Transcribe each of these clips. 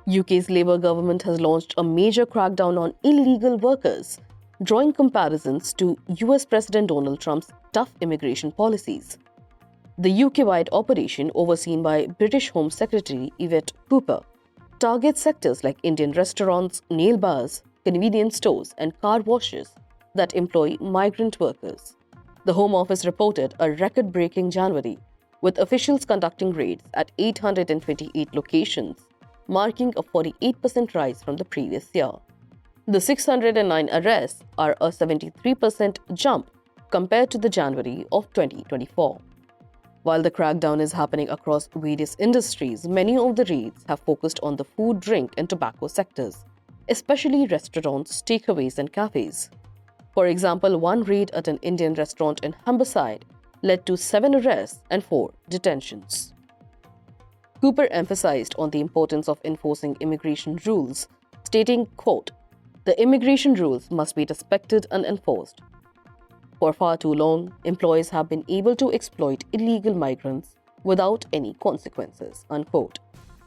UK's Labour government has launched a major crackdown on illegal workers, drawing comparisons to US President Donald Trump's tough immigration policies. The UK-wide operation, overseen by British Home Secretary Yvette targets sectors like Indian restaurants, nail bars, convenience stores, and car washes that employ migrant workers. The Home Office reported a record-breaking January, with officials conducting raids at 828 locations, marking a 48% rise from the previous year. The 609 arrests are a 73% jump compared to the January of 2024. While the crackdown is happening across various industries, many of the raids have focused on the food, drink, and tobacco sectors, especially restaurants, takeaways, and cafes. For example, one raid at an Indian restaurant in Humberside led to 7 arrests and 4 detentions. Cooper emphasized on the importance of enforcing immigration rules, stating, quote, "The immigration rules must be respected and enforced. For far too long, employers have been able to exploit illegal migrants without any consequences," unquote.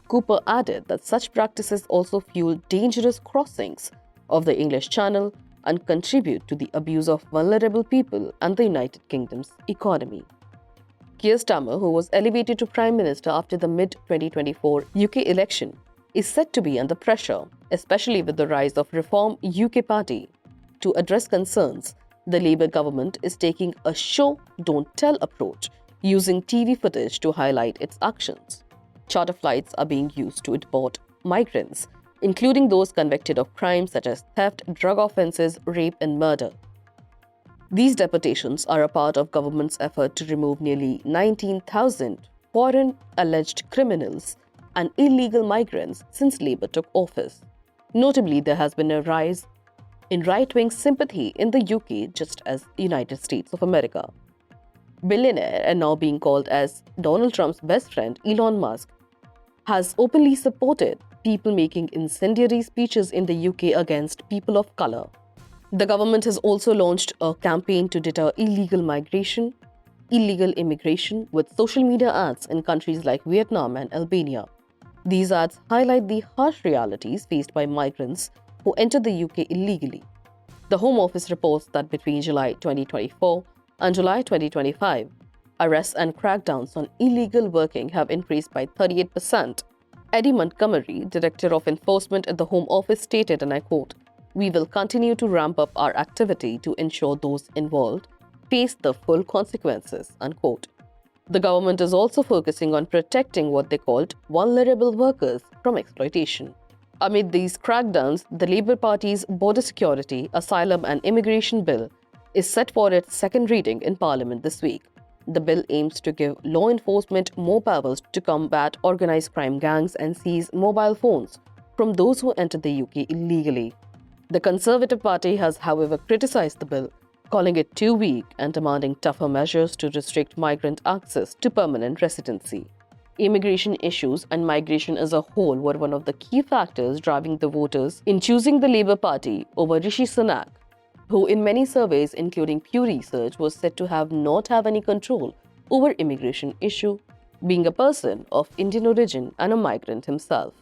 Cooper added that such practices also fuel dangerous crossings of the English Channel and contribute to the abuse of vulnerable people and the United Kingdom's economy. Keir Starmer, who was elevated to Prime Minister after the mid-2024 UK election, is said to be under pressure, especially with the rise of Reform UK Party. To address concerns, the Labour government is taking a show, don't tell approach, using TV footage to highlight its actions. Charter flights are being used to deport migrants, including those convicted of crimes such as theft, drug offences, rape, and murder. These deportations are a part of government's effort to remove nearly 19,000 foreign alleged criminals and illegal migrants since Labour took office. Notably, there has been a rise in right-wing sympathy in the UK, just as the United States of America. Billionaire, and now being called as Donald Trump's best friend, Elon Musk, has openly supported people making incendiary speeches in the UK against people of color. The government has also launched a campaign to deter illegal immigration with social media ads in countries like Vietnam and Albania. These ads highlight the harsh realities faced by migrants who enter the UK illegally. The Home Office reports that between July 2024 and July 2025, arrests and crackdowns on illegal working have increased by 38%. Eddie Montgomery, Director of Enforcement at the Home Office, stated, and I quote, "We will continue to ramp up our activity to ensure those involved face the full consequences," unquote. The government is also focusing on protecting what they called vulnerable workers from exploitation. Amid these crackdowns, the Labour Party's Border Security, Asylum and Immigration Bill is set for its second reading in Parliament this week. The bill aims to give law enforcement more powers to combat organised crime gangs and seize mobile phones from those who enter the UK illegally. The Conservative Party has, however, criticised the bill, calling it too weak and demanding tougher measures to restrict migrant access to permanent residency. Immigration issues and migration as a whole were one of the key factors driving the voters in choosing the Labour Party over Rishi Sunak, who in many surveys, including Pew Research, was said to not have any control over immigration issue, being a person of Indian origin and a migrant himself.